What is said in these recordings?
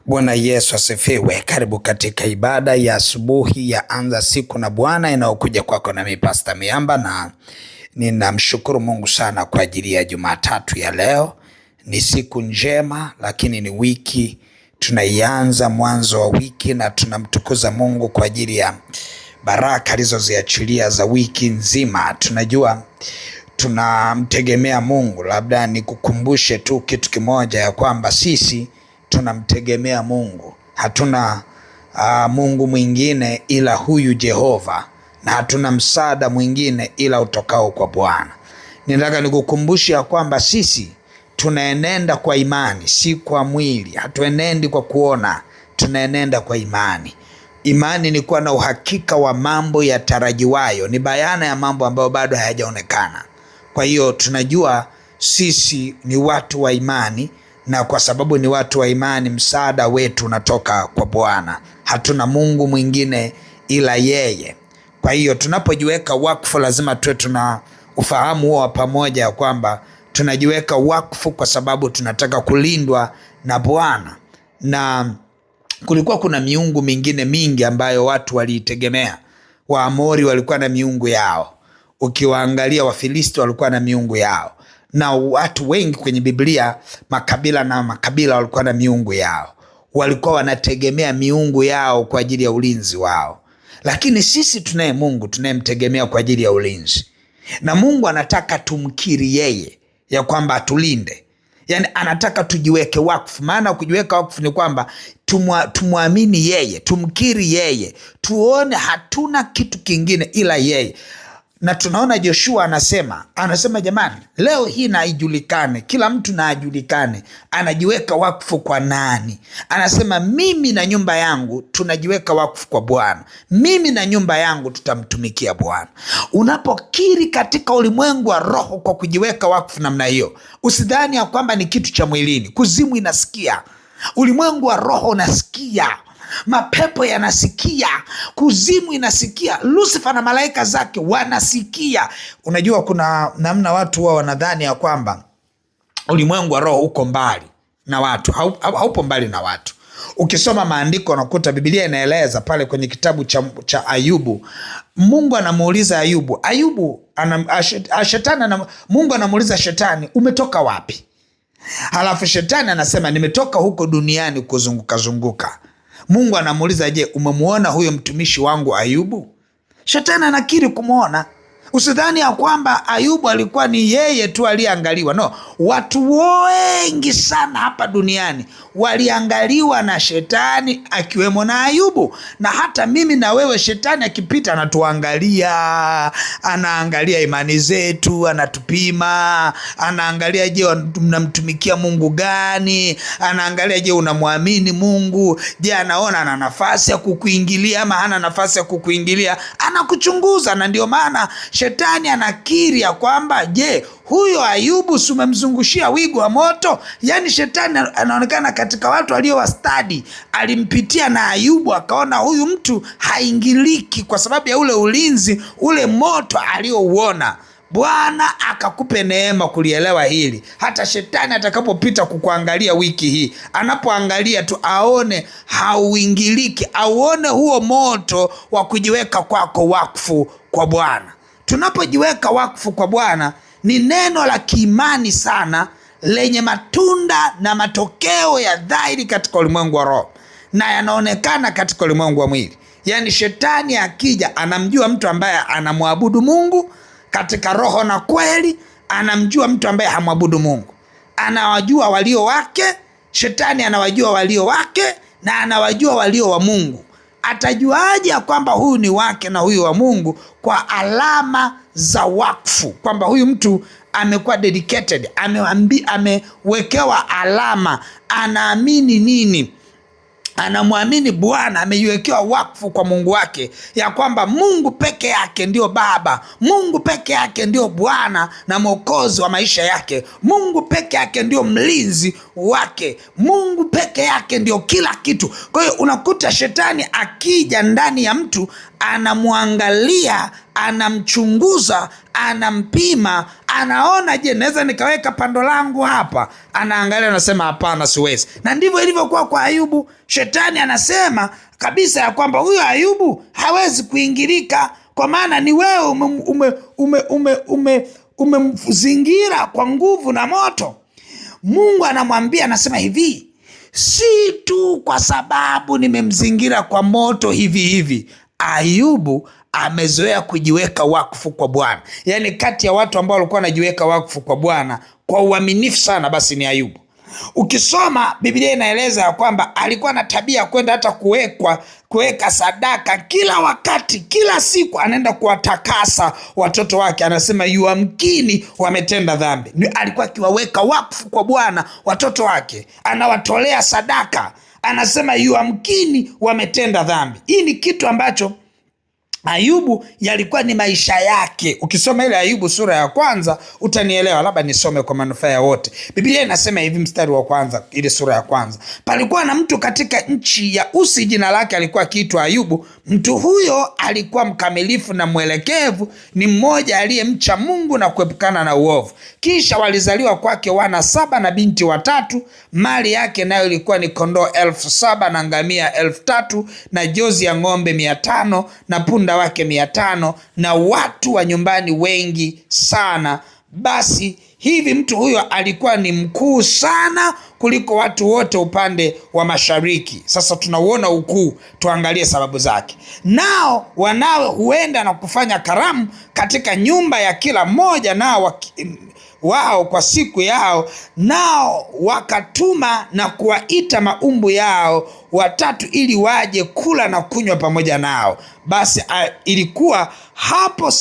Bwana Yesu asifiwe. Karibu katika ibada ya asubuhi ya Anza Siku na Bwana inayokuja kwako nami Pastor Miamba, na ninamshukuru Mungu sana kwa ajili ya Jumatatu ya leo. Ni siku njema, lakini ni wiki tunaianza, mwanzo wa wiki, na tunamtukuza Mungu kwa ajili ya baraka alizoziachilia za wiki nzima. Tunajua tunamtegemea Mungu. Labda nikukumbushe tu kitu kimoja, ya kwamba sisi tunamtegemea Mungu. Hatuna Mungu mwingine ila huyu Jehova, na hatuna msaada mwingine ila utokao kwa Bwana. Ninataka nikukumbushe ya kwamba sisi tunaenenda kwa imani, si kwa mwili. Hatuenendi kwa kuona, tunaenenda kwa imani. Imani ni kuwa na uhakika wa mambo yatarajiwayo, ni bayana ya mambo ambayo bado hayajaonekana. Kwa hiyo tunajua sisi ni watu wa imani, na kwa sababu ni watu wa imani, msaada wetu unatoka kwa Bwana. Hatuna Mungu mwingine ila yeye. Kwa hiyo tunapojiweka wakfu, lazima tuwe tuna ufahamu huo wa pamoja, ya kwamba tunajiweka wakfu kwa sababu tunataka kulindwa na Bwana. Na kulikuwa kuna miungu mingine mingi ambayo watu waliitegemea. Waamori walikuwa na miungu yao, ukiwaangalia Wafilisti walikuwa na miungu yao, na watu wengi kwenye Biblia, makabila na makabila, walikuwa na miungu yao. Walikuwa wanategemea miungu yao kwa ajili ya ulinzi wao. Lakini sisi tunaye Mungu tunayemtegemea kwa ajili ya ulinzi, na Mungu anataka tumkiri yeye ya kwamba atulinde. Yani anataka tujiweke wakfu. Maana kujiweka wakfu ni kwamba tumwamini yeye, tumkiri yeye, tuone hatuna kitu kingine ila yeye. Na tunaona Joshua anasema jamani, leo hii na ijulikane, kila mtu na ajulikane anajiweka wakfu kwa nani. Anasema mimi na nyumba yangu tunajiweka wakfu kwa Bwana, mimi na nyumba yangu tutamtumikia Bwana. Unapokiri katika ulimwengu wa roho kwa kujiweka wakfu namna hiyo, usidhani ya kwamba ni kitu cha mwilini. Kuzimu inasikia, ulimwengu wa roho unasikia, mapepo yanasikia, kuzimu inasikia, Lucifer na malaika zake wanasikia. Unajua kuna namna watu wao wanadhani ya kwamba ulimwengu wa roho uko mbali na watu. Haupo mbali na watu. Ukisoma maandiko unakuta Biblia inaeleza pale kwenye kitabu cha Ayubu. Mungu anamuuliza Ayubu, Mungu anamuuliza Shetani, umetoka wapi? Halafu Shetani anasema nimetoka huko duniani kuzunguka. Mungu anamuuliza, je, umemuona huyo mtumishi wangu Ayubu? Shetani anakiri kumuona. Usidhani ya kwamba Ayubu alikuwa ni yeye tu aliyeangaliwa. No, watu wengi sana hapa duniani waliangaliwa na Shetani, akiwemo na Ayubu. Na hata mimi na wewe, Shetani akipita anatuangalia, anaangalia imani zetu, anatupima, anaangalia je, unamtumikia Mungu gani, anaangalia je, unamwamini Mungu, je, anaona ana nafasi ya kukuingilia ama hana nafasi ya kukuingilia, anakuchunguza. Na ndio maana Shetani anakiri ya kwamba je, huyo Ayubu si umemzungushia wigo wa moto? Yani Shetani anaonekana katika watu walio wastadi, alimpitia na Ayubu akaona huyu mtu haingiliki kwa sababu ya ule ulinzi, ule moto aliouona. Bwana akakupe neema kulielewa hili. Hata Shetani atakapopita kukuangalia wiki hii, anapoangalia tu aone hauingiliki, auone huo moto wa kujiweka kwako wakfu kwa Bwana. Tunapojiweka wakfu kwa Bwana, ni neno la kiimani sana, lenye matunda na matokeo ya dhahiri katika ulimwengu wa roho, na yanaonekana katika ulimwengu wa mwili. Yani Shetani akija, anamjua mtu ambaye anamwabudu Mungu katika roho na kweli, anamjua mtu ambaye hamwabudu Mungu. Anawajua walio wake. Shetani anawajua walio wake na anawajua walio wa Mungu. Atajuaje kwamba huyu ni wake na huyu wa Mungu? Kwa alama za wakfu, kwamba huyu mtu amekuwa dedicated, amewekewa alama, anaamini nini, anamwamini Bwana, ameiwekewa wakfu kwa Mungu wake, ya kwamba Mungu peke yake ndio Baba, Mungu peke yake ndio Bwana na Mwokozi wa maisha yake, Mungu peke yake ndio mlinzi wake, Mungu peke yake ndio kila kitu. Kwa hiyo unakuta Shetani akija ndani ya mtu, anamwangalia, anamchunguza, anampima, anaona, je, naweza nikaweka pando langu hapa? Anaangalia, anasema hapana, siwezi. Na ndivyo ilivyokuwa kwa Ayubu. Shetani anasema kabisa ya kwamba huyo Ayubu hawezi kuingilika, kwa maana ni wewe umemzingira kwa nguvu na moto. Mungu anamwambia, anasema hivi, si tu kwa sababu nimemzingira kwa moto hivi hivi. Ayubu amezoea kujiweka wakfu kwa Bwana. Yaani kati ya watu ambao walikuwa wanajiweka wakfu kwa Bwana kwa uaminifu sana, basi ni Ayubu. Ukisoma Biblia inaeleza ya kwamba alikuwa na tabia kwenda hata kuweka sadaka kila wakati, kila siku anaenda kuwatakasa watoto wake. Anasema yuamkini wametenda dhambi. Alikuwa akiwaweka wakfu kwa Bwana watoto wake, anawatolea sadaka. Anasema yuamkini wametenda dhambi. Hii ni kitu ambacho Ayubu yalikuwa ni maisha yake. Ukisoma ile Ayubu sura ya 1 utanielewa, labda nisome kwa manufaa ya wote. Biblia inasema hivi, mstari wa 1, ile sura ya 1. Palikuwa na mtu katika nchi ya Usi, jina lake alikuwa akiitwa Ayubu. Mtu huyo alikuwa mkamilifu na mwelekevu, ni mmoja aliyemcha Mungu na kuepukana na uovu. Kisha walizaliwa kwake wana 7 na binti 3. Mali yake nayo ilikuwa ni kondoo 7,000 na ngamia 3,000 na jozi ya ng'ombe 500 na punda wake 500 na watu wa nyumbani wengi sana. Basi hivi mtu huyo alikuwa ni mkuu sana kuliko watu wote upande wa mashariki. Sasa tunauona ukuu, tuangalie sababu zake. Nao wanawe huenda na kufanya karamu katika nyumba ya kila mmoja wao kwa siku yao, nao wakatuma na kuwaita maumbu yao 3 ili waje kula na kunywa pamoja nao. Basi ilikuwa hapo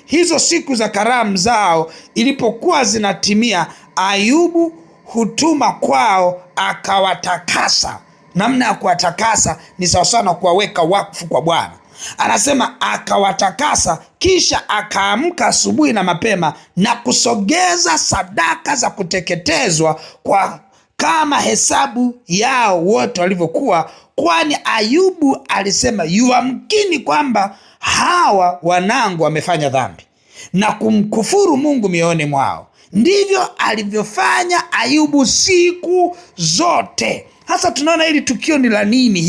hizo siku za karamu zao ilipokuwa zinatimia, Ayubu hutuma kwao akawatakasa. Namna ya kuwatakasa ni sawasawa na kuwaweka wakfu kwa Bwana. Anasema akawatakasa, kisha akaamka asubuhi na mapema na kusogeza sadaka za kuteketezwa kwa kama hesabu yao wote walivyokuwa, kwani Ayubu alisema yuamkini kwamba hawa wanangu wamefanya dhambi na kumkufuru Mungu mioyoni mwao. Ndivyo alivyofanya Ayubu siku zote. Hasa tunaona hili tukio ni la nini?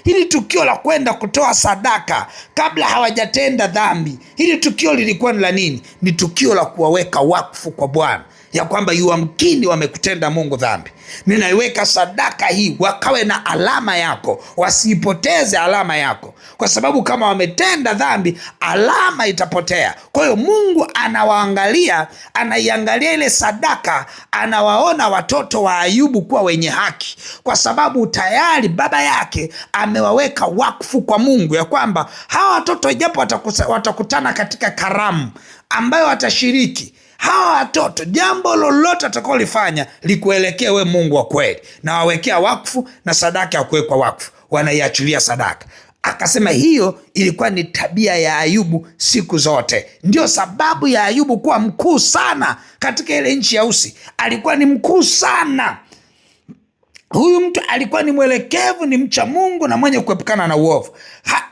Hili tukio la kwenda kutoa sadaka kabla hawajatenda dhambi, hili tukio lilikuwa ni la nini? Ni tukio la kuwaweka wakfu kwa Bwana, ya kwamba yuamkini wamekutenda Mungu dhambi. Ninaiweka sadaka hii wakawe na alama yako, wasiipoteze alama yako, kwa sababu kama wametenda dhambi alama itapotea. Kwa hiyo Mungu anawaangalia, anaiangalia ile sadaka, anawaona watoto wa Ayubu kuwa wenye haki, kwa sababu tayari baba yake amewaweka wakfu kwa Mungu, ya kwamba hawa watoto ijapo watakutana katika karamu ambayo watashiriki, hawa watoto jambo lolote atakalolifanya likuelekee we Mungu wa kweli, na wawekea wakfu na sadaka ya kuwekwa wakfu, wanaiachilia sadaka. Akasema hiyo ilikuwa ni tabia ya Ayubu siku zote. Ndio sababu ya Ayubu kuwa mkuu sana katika ile nchi ya Usi. Alikuwa ni mkuu sana. Huyu mtu alikuwa ni mwelekevu, ni mcha Mungu na mwenye kuepukana na uovu.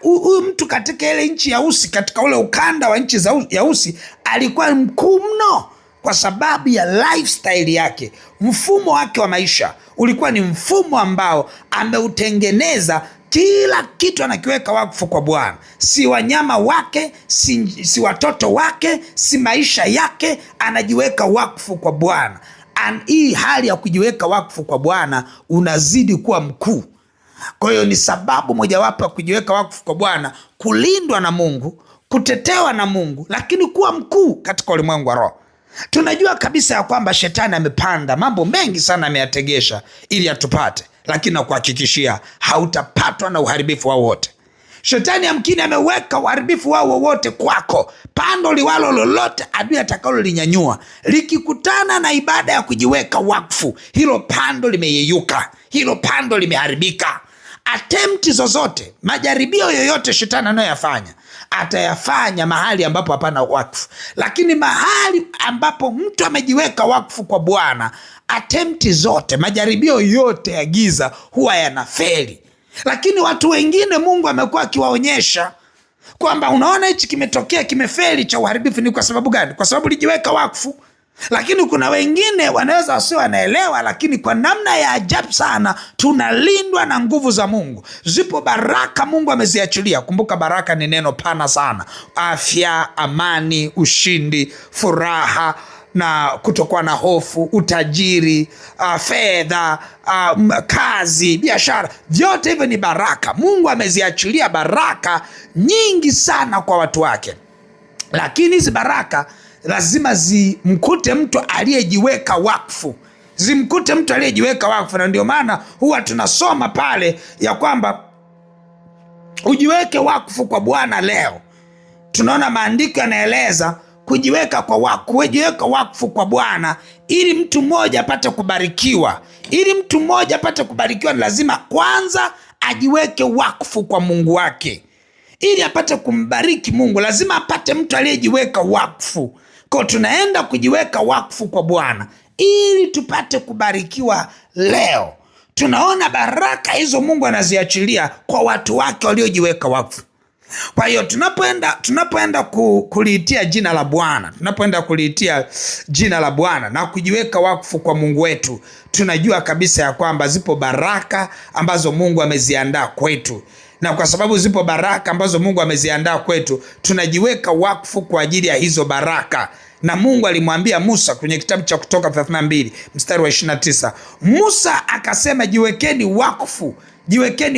Huyu mtu katika ile nchi ya Usi, katika ule ukanda wa nchi ya Usi, alikuwa mkuu mno kwa sababu ya lifestyle yake. Mfumo wake wa maisha ulikuwa ni mfumo ambao ameutengeneza, kila kitu anakiweka wakfu kwa Bwana. Si wanyama wake, si watoto wake, si maisha yake, anajiweka wakfu kwa Bwana. Hii hali ya kujiweka wakfu kwa Bwana unazidi kuwa mkuu. Kwa hiyo ni sababu mojawapo ya kujiweka wakfu kwa Bwana, kulindwa na Mungu, kutetewa na Mungu, lakini kuwa mkuu katika ulimwengu wa roho. Tunajua kabisa ya kwamba shetani amepanda mambo mengi sana, ameyategesha ili atupate, lakini nakuhakikishia hautapatwa na uharibifu wao wote. Shetani yamkini ameweka uharibifu wao wowote kwako. Pando liwalo lolote adui atakalo linyanyua, likikutana na ibada ya kujiweka wakfu, hilo pando limeyeyuka, hilo pando limeharibika. Attempt zozote, majaribio yoyote shetani anayoyafanya, atayafanya mahali ambapo hapana wakfu. Lakini mahali ambapo mtu amejiweka wakfu kwa Bwana, attempt zote, majaribio yote ya giza huwa yanafeli. Lakini watu wengine Mungu amekuwa akiwaonyesha kwamba unaona hichi kimetokea, kimefeli, cha uharibifu. Ni kwa sababu gani? Kwa sababu lijiweka wakfu. Lakini kuna wengine wanaweza wasio wanaelewa, lakini kwa namna ya ajabu sana tunalindwa na nguvu za Mungu. Zipo baraka Mungu ameziachilia. Kumbuka, baraka ni neno pana sana: afya, amani, ushindi, furaha na kutokuwa na hofu, utajiri, fedha, kazi, biashara. Vyote hivyo ni baraka. Mungu ameziachilia baraka nyingi sana kwa watu wake, lakini hizi baraka lazima zimkute mtu aliyejiweka wakfu, zimkute mtu aliyejiweka wakfu. Na ndio maana huwa tunasoma pale ya kwamba ujiweke wakfu kwa Bwana leo. Tunaona maandiko yanaeleza kujiweka wakfu kwa Bwana ili mtu mmoja apate kubarikiwa. Ili mtu mmoja apate kubarikiwa ni lazima kwanza ajiweke wakfu kwa Mungu wake. Ili apate kumbariki Mungu lazima apate mtu aliyejiweka wakfu. Kwa tunaenda kujiweka wakfu kwa Bwana ili tupate kubarikiwa leo. Tunaona baraka hizo Mungu anaziachilia kwa watu wake waliojiweka wakfu. Kwa hiyo tunapoenda kuliitia jina la Bwana, tunapoenda kuliitia jina la Bwana na kujiweka wakfu kwa Mungu wetu, tunajua kabisa ya kwamba zipo baraka ambazo Mungu ameziandaa kwetu. Na kwa sababu zipo baraka ambazo Mungu ameziandaa kwetu, tunajiweka wakfu kwa ajili ya hizo baraka. Na Mungu alimwambia Musa kwenye kitabu cha Kutoka 32 mstari wa 29. Musa akasema, jiwekeni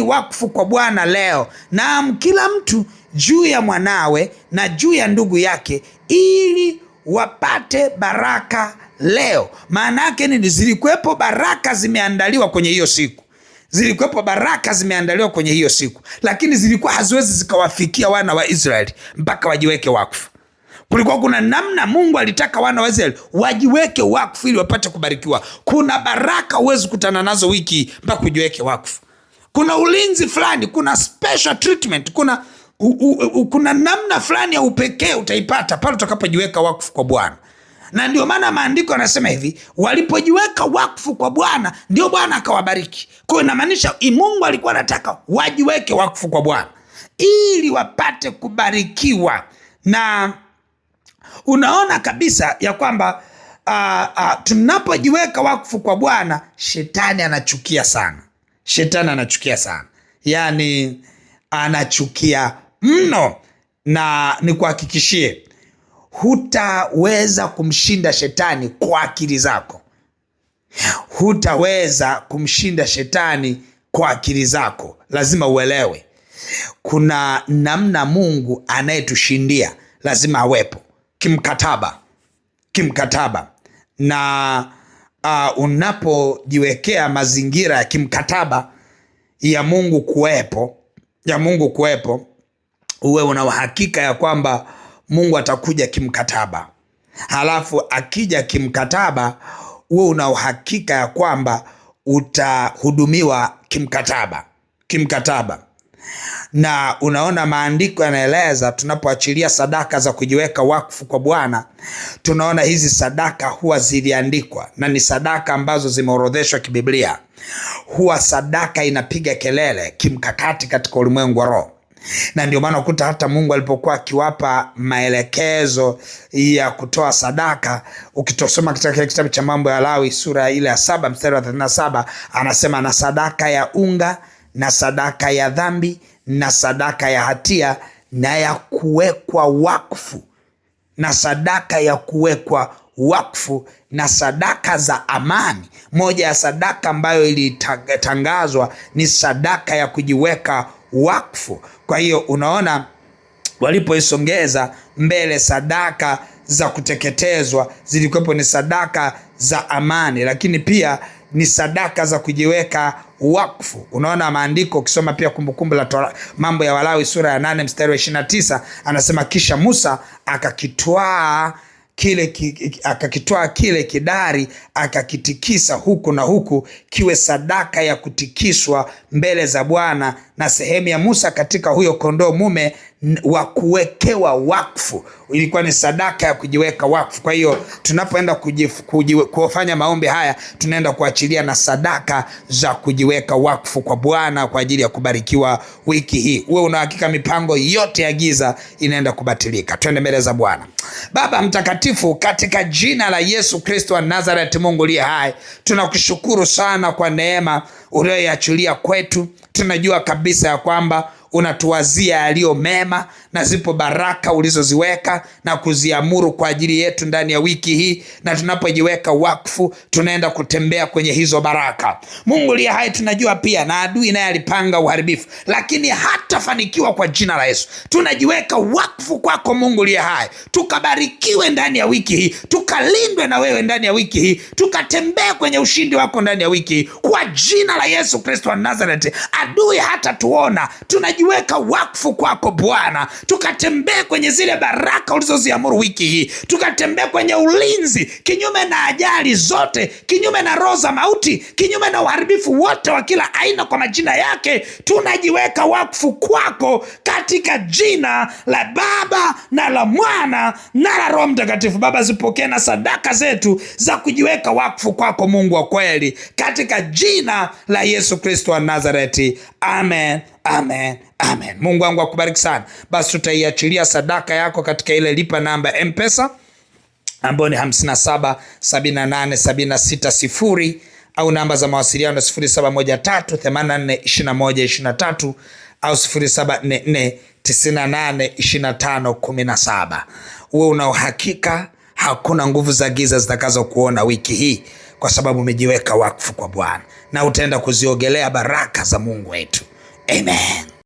wakfu kwa Bwana leo, naam, kila mtu juu ya mwanawe na juu ya ndugu yake, ili wapate baraka leo. Maana yake nini? Zilikuwepo baraka zimeandaliwa kwenye hiyo siku, lakini zilikuwa haziwezi zikawafikia wana wa Israeli mpaka wajiweke wakfu. Kulikuwa kuna namna Mungu alitaka wana wa Israeli wajiweke wakfu ili wapate kubarikiwa. Kuna baraka huwezi kutana nazo wiki mpaka ujiweke wakfu. Kuna ulinzi fulani, kuna special treatment, kuna namna fulani ya upekee utaipata pale utakapojiweka wakfu kwa Bwana. Na ndio maana maandiko yanasema hivi, walipojiweka wakfu kwa Bwana ndio Bwana akawabariki. Kwa hiyo inamaanisha Mungu alikuwa anataka wajiweke wakfu kwa Bwana ili wapate kubarikiwa. Na unaona kabisa ya kwamba tunapojiweka wakfu kwa Bwana, shetani anachukia sana. Yaani anachukia mno. Na nikuhakikishie, hutaweza kumshinda shetani kwa akili zako. Lazima uelewe kuna namna Mungu anayetushindia lazima awepo kimkataba. Na unapojiwekea mazingira ya kimkataba ya Mungu kuwepo, uwe una uhakika ya kwamba Mungu atakuja kimkataba. Halafu akija kimkataba, uwe una uhakika ya kwamba utahudumiwa kimkataba. Na unaona maandiko yanaeleza, tunapoachilia sadaka za kujiweka wakfu kwa Bwana, tunaona hizi sadaka huwa ziliandikwa na ni sadaka ambazo zimeorodheshwa kibiblia. Huwa sadaka inapiga kelele kimkakati katika ulimwengu wa roho. Na ndio maana ukuta hata Mungu alipokuwa akiwapa maelekezo ya kutoa sadaka, ukitosoma katika kitabu cha Mambo ya Lawi sura ile ya 7 mstari wa 37, anasema, na sadaka ya unga na sadaka ya dhambi na sadaka ya hatia na ya kuwekwa wakfu, na sadaka za amani. Moja ya sadaka ambayo ilitangazwa ni sadaka ya kujiweka wakfu. Kwa hiyo unaona, walipoisongeza mbele sadaka za kuteketezwa, zilikuwepo ni sadaka za amani, lakini pia ni sadaka za kujiweka wakfu. Unaona maandiko, ukisoma pia Kumbukumbu la Mambo ya Walawi sura ya 8 mstari wa 29, anasema, kisha Musa akakitwaa kile kidari, akakitikisa huku na huku, kiwe sadaka ya kutikiswa mbele za Bwana, na sehemu ya Musa katika huyo kondoo mume wa kuwekewa wakfu. Ilikuwa ni sadaka ya kujiweka wakfu. Kwa hiyo tunapoenda kufanya maombi haya, tunaenda kuachilia na sadaka za kujiweka wakfu kwa Bwana kwa ajili ya kubarikiwa wiki hii. Uwe una hakika mipango yote ya giza inaenda kubatilika. Twende mbele za Bwana. Baba mtakatifu, katika jina la Yesu Kristo wa Nazareti, Mungu aliye hai, tunakushukuru sana kwa neema uliyoiachilia kwetu. Tunajua kabisa ya kwamba unatuwazia yaliyo mema na zipo baraka ulizoziweka na kuziamuru kwa ajili yetu ndani ya wiki hii, na tunapojiweka wakfu tunaenda kutembea kwenye hizo baraka. Mungu aliye hai, tunajua pia na adui naye alipanga uharibifu, lakini hatafanikiwa kwa jina la Yesu. Tunajiweka wakfu kwako Mungu aliye hai, tukabarikiwe ndani ya wiki hii, tukalindwe na wewe ndani ya wiki hii, tukatembea kwenye ushindi wako ndani ya wiki hii kwa jina la Yesu Kristo wa Nazareti. Adui hata tuona, tunajiweka wakfu kwako Bwana, tukatembea kwenye zile baraka ulizoziamuru wiki hii, tukatembea kwenye ulinzi kinyume na ajali zote, kinyume na roho za mauti, kinyume na uharibifu wote wa kila aina kwa majina yake. Tunajiweka wakfu kwako katika jina la Baba na la Mwana na la Roho Mtakatifu. Baba, zipokee na sadaka zetu za kujiweka wakfu kwako Mungu wa kweli, katika jina la Yesu Kristo wa Nazareti. Amen, amen, amen. Mungu wangu akubariki sana. Basi tutaiachilia sadaka yako katika ile lipa namba M-Pesa ambayo ni 577876 au namba za mawasiliano 0713842123 au 0744982517. Uwe una uhakika hakuna nguvu za giza zitakazo kuona wiki hii, kwa sababu umejiweka wakfu kwa Bwana na utaenda kuziogelea baraka za Mungu wetu. Amen.